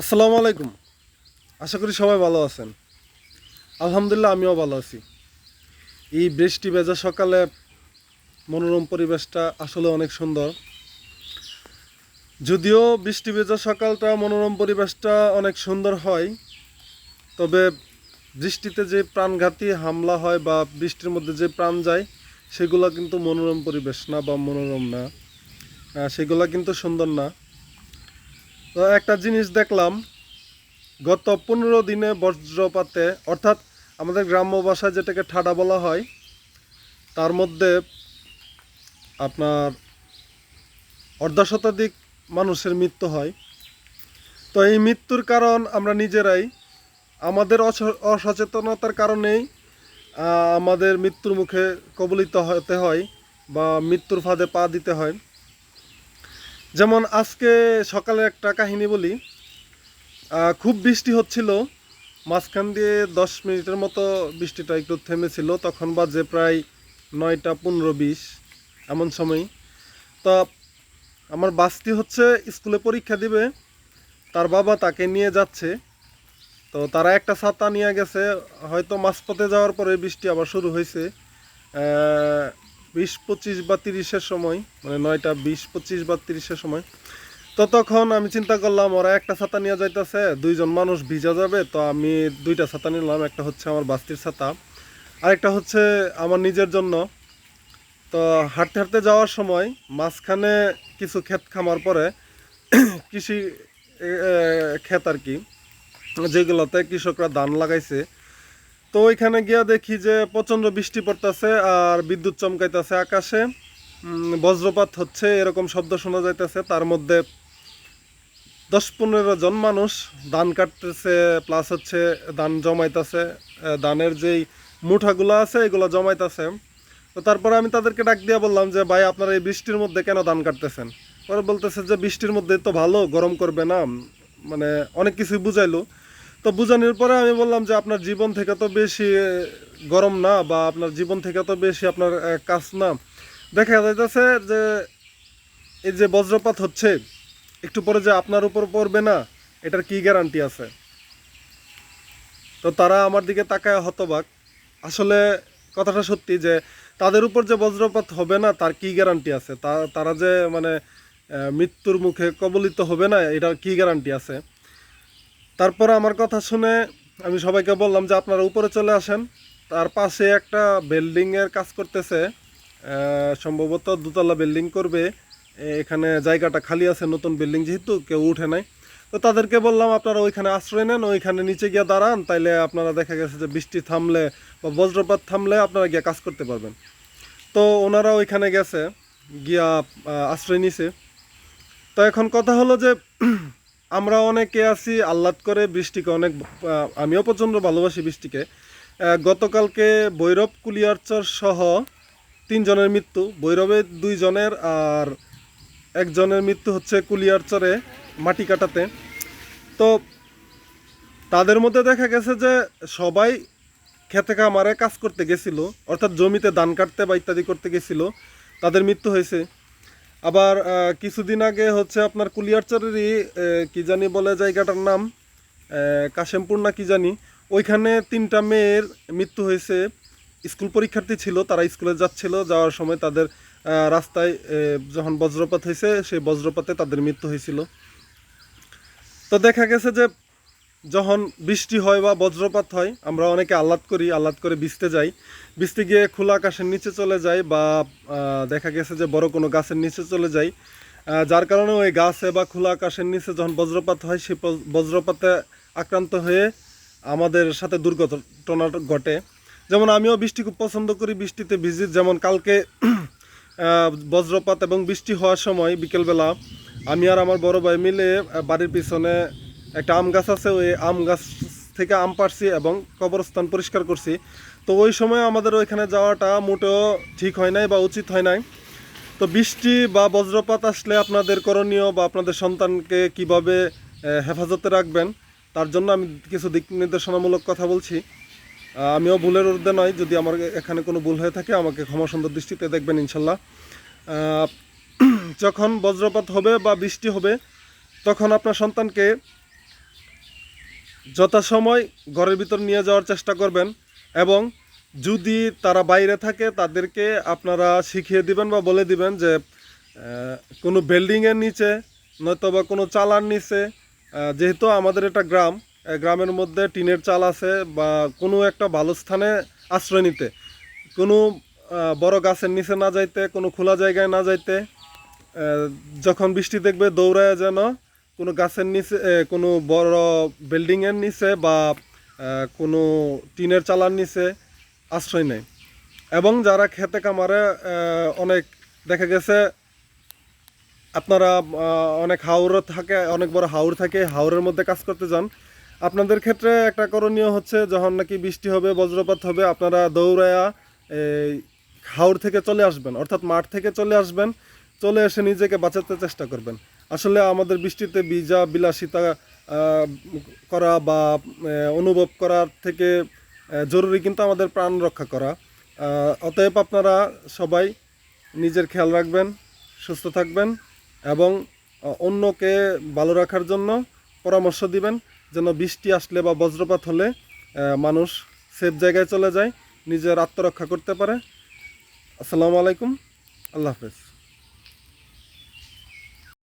আসসালামু আলাইকুম। আশা করি সবাই ভালো আছেন। আলহামদুলিল্লাহ আমিও ভালো আছি। এই বৃষ্টি ভেজা সকালে মনোরম পরিবেশটা আসলে অনেক সুন্দর। যদিও বৃষ্টি ভেজা সকালটা মনোরম পরিবেশটা অনেক সুন্দর হয়, তবে বৃষ্টিতে যে প্রাণঘাতী হামলা হয় বা বৃষ্টির মধ্যে যে প্রাণ যায় সেগুলো কিন্তু মনোরম পরিবেশ না বা মনোরম না। সেগুলো কিন্তু সুন্দর না। তো একটা জিনিস দেখলাম, গত 15 দিনে বজ্রপাতে, অর্থাৎ আমাদের গ্রাম্য ভাষায় যেটাকে ঠাডা বলা হয়, তার মধ্যে আপনার অর্ধশতাধিক মানুষের মৃত্যু হয়। তো এই মৃত্যুর কারণ আমরা নিজেরাই, আমাদের অসচেতনতার কারণেই আমাদের মৃত্যুর মুখে কবলিত হতে হয় বা মৃত্যুর ফাঁদে পা দিতে হয়। যেমন আজকে সকালে একটা কাহিনী বলি। খুব বৃষ্টি হচ্ছিল, মাঝখান দিয়ে 10 মিনিটের মতো বৃষ্টিটা একটু থেমেছিল, তখন বাজে প্রায় 9টা 15-20 এমন সময়। তো আমার বাসটি হচ্ছে স্কুলে পরীক্ষা দিবে, তার বাবা তাকে নিয়ে যাচ্ছে। তো তারা একটা ছাতা নিয়ে গেছে, হয়তো মাঝপথে যাওয়ার পরে বৃষ্টি আবার শুরু হয়েছে 20-25 বা 30-এর সময়, মানে 9টা 20-25 বা 30-এর সময়। তো তখন আমি চিন্তা করলাম ওরা একটা ছাতা নিয়ে যাইতেছে, দুইজন মানুষ ভিজা যাবে, তো আমি দুইটা ছাতা নিলাম। একটা হচ্ছে আমার বাস্তির ছাতা, আরেকটা হচ্ছে আমার নিজের জন্য। তো হাঁটতে হাঁটতে যাওয়ার সময় মাঝখানে কিছু ক্ষেত খামার পরে, কৃষি ক্ষেত আর কি, যেগুলোতে কৃষকরা ধান লাগাইছে। তো ওইখানে গিয়া দেখি যে প্রচণ্ড বৃষ্টি পড়তেছে আর বিদ্যুৎ চমকাইতেছে আকাশে, বজ্রপাত হচ্ছে, এরকম শব্দ শোনা যাইতেছে। তার মধ্যে 10-15 জন মানুষ ধান কাটতেছে, প্লাস হচ্ছে ধান জমাইতেছে, ধানের যেই মুঠাগুলো আছে এগুলো জমাইতেছে। তো তারপরে আমি তাদেরকে ডাক দিয়ে বললাম যে ভাই, আপনারা এই বৃষ্টির মধ্যে কেন ধান কাটতেছেন? পরে বলতেছে যে বৃষ্টির মধ্যে তো ভালো, গরম করবে না, মানে অনেক কিছুই বুঝাইলো। তো বুঝানোর পরে আমি বললাম যে আপনার জীবন থেকে তো বেশি গরম না, বা আপনার জীবন থেকে তো বেশি আপনার কাজ না। দেখা যাইতেছে যে এই যে বজ্রপাত হচ্ছে, একটু পরে যে আপনার উপর পড়বে না, এটার কি গ্যারান্টি আছে? তো তারা আমার দিকে তাকায় হতবাক। আসলে কথাটা সত্যি যে তাদের উপর যে বজ্রপাত হবে না তার কি গ্যারান্টি আছে? তারা যে মানে মৃত্যুর মুখে কবলিত হবে না, এটার কি গ্যারান্টি আছে? তারপরে আমার কথা শুনে আমি সবাইকে বললাম যে আপনারা উপরে চলে আসেন। তার পাশে একটা বিল্ডিংয়ের কাজ করতেছে, সম্ভবত দোতলা বিল্ডিং করবে। এখানে জায়গাটা খালি আছে, নতুন বিল্ডিং যেহেতু কেউ উঠে নাই। তো তাদেরকে বললাম আপনারা ওইখানে আশ্রয় নেন, ওইখানে নিচে গিয়ে দাঁড়ান, তাইলে আপনারা দেখা গেছে যে বৃষ্টি থামলে বা বজ্রপাত থামলে আপনারা গিয়ে কাজ করতে পারবেন। তো ওনারা ওইখানে গেছে, গিয়া আশ্রয় নিছে। তো এখন কথা হলো যে আমরা অনেকে আছি আহ্লাদ করে বৃষ্টিকে অনেক, আমিও প্রচণ্ড ভালোবাসি বৃষ্টিকে। গতকালকে ভৈরব কুলিয়ারচর সহ 3 জনের মৃত্যু, ভৈরবে 2 জনের, আর একজনের মৃত্যু হচ্ছে কুলিয়ারচরে মাটি কাটাতে। তো তাদের মধ্যে দেখা গেছে যে সবাই খেতে খামারে কাজ করতে গেছিল, অর্থাৎ জমিতে ধান কাটতে বা ইত্যাদি করতে গেছিল, তাদের মৃত্যু হয়েছে। আবার কিছুদিন আগে হচ্ছে আপনার কুলিয়ারচরেরই কি জানি বলে জায়গাটার নাম, কাশেমপুর না কি জানি, ওইখানে 3টা মেয়ের মৃত্যু হয়েছে। স্কুল পরীক্ষার্থী ছিল, তারা স্কুলে যাচ্ছিল, যাওয়ার সময় তাদের রাস্তায় যখন বজ্রপাত হয়েছে, সেই বজ্রপাতে তাদের মৃত্যু হয়েছিল। তো দেখা গেছে যে যখন বৃষ্টি হয় বা বজ্রপাত হয়, আমরা অনেকে আহ্লাদ করি, আহ্লাদ করে ভিজতে যাই, ভিজতে গিয়ে খোলা আকাশের নিচে চলে যাই, বা দেখা গেছে যে বড় কোনো গাছের নিচে চলে যাই, যার কারণে ওই গাছে বা খোলা আকাশের নিচে যখন বজ্রপাত হয়, সেই বজ্রপাতে আক্রান্ত হয়ে আমাদের সাথে দুর্ঘটনা ঘটে। যেমন আমিও বৃষ্টি খুব পছন্দ করি, বৃষ্টিতে ভিজি। যেমন কালকে বজ্রপাত এবং বৃষ্টি হওয়ার সময় বিকেলবেলা আমি আর আমার বড় ভাই মিলে বাড়ির পিছনে একটা আম গাছ আছে, ওই আম গাছ থেকে আম পাড়ছি এবং কবরস্থান পরিষ্কার করছি। তো ওই সময় আমাদের ওইখানে যাওয়াটা মোটেও ঠিক হয় নাই বা উচিত হয় নাই। তো বৃষ্টি বা বজ্রপাত আসলে আপনাদের করণীয় বা আপনাদের সন্তানকে কিভাবে হেফাজতে রাখবেন, তার জন্য আমি কিছু দিক নির্দেশনামূলক কথা বলছি। আমিও ভুলের ঊর্ধ্বে নয়, যদি আমার এখানে কোনো ভুল হয়ে থাকে আমাকে ক্ষমা সুন্দর দৃষ্টিতে দেখবেন ইনশাল্লাহ। আহ, যখন বজ্রপাত হবে বা বৃষ্টি হবে, তখন আপনার সন্তানকে যথাসময় ঘরের ভিতর নিয়ে যাওয়ার চেষ্টা করবেন। এবং যদি তারা বাইরে থাকে তাদেরকে আপনারা শিখিয়ে দিবেন বা বলে দিবেন যে কোনো বিল্ডিংয়ের নিচে নয়তো বা কোনো চালার নিচে, যেহেতু আমাদের এটা গ্রাম, গ্রামের মধ্যে টিনের চাল আছে, বা কোনো একটা ভালো স্থানে আশ্রয় নিতে, কোনো বড় গাছের নিচে না যাইতে, কোনো খোলা জায়গায় না যাইতে, যখন বৃষ্টি দেখবে দৌড়ায় যেন কোনো গাছের নিচে, কোনো বড় বিল্ডিংয়ের নিচে বা কোনো টিনের চালার নিচে আশ্রয় নেয়। এবং যারা খেতে কামারে অনেক দেখা গেছে আপনারা অনেক হাওর থাকে, অনেক বড় হাওর থাকে, হাওরের মধ্যে কাজ করতে যান, আপনাদের ক্ষেত্রে একটা করণীয় হচ্ছে যখন নাকি বৃষ্টি হবে, বজ্রপাত হবে, আপনারা দৌড়ায়া এই হাওর থেকে চলে আসবেন, অর্থাৎ মাঠ থেকে চলে আসবেন, চলে এসে নিজেকে বাঁচাতে চেষ্টা করবেন। আসলে আমাদের বৃষ্টিতে ভিজা বিলাসিতা করা বা অনুভব করার থেকে জরুরি কিন্তু আমাদের প্রাণ রক্ষা করা। অতএব আপনারা সবাই নিজের খেয়াল রাখবেন, সুস্থ থাকবেন এবং অন্যকে ভালো রাখার জন্য পরামর্শ দিবেন, যেন বৃষ্টি আসলে বা বজ্রপাত হলে মানুষ সেফ জায়গায় চলে যায়, নিজের আত্মরক্ষা করতে পারে। আসসালামু আলাইকুম, আল্লাহ হাফেজ।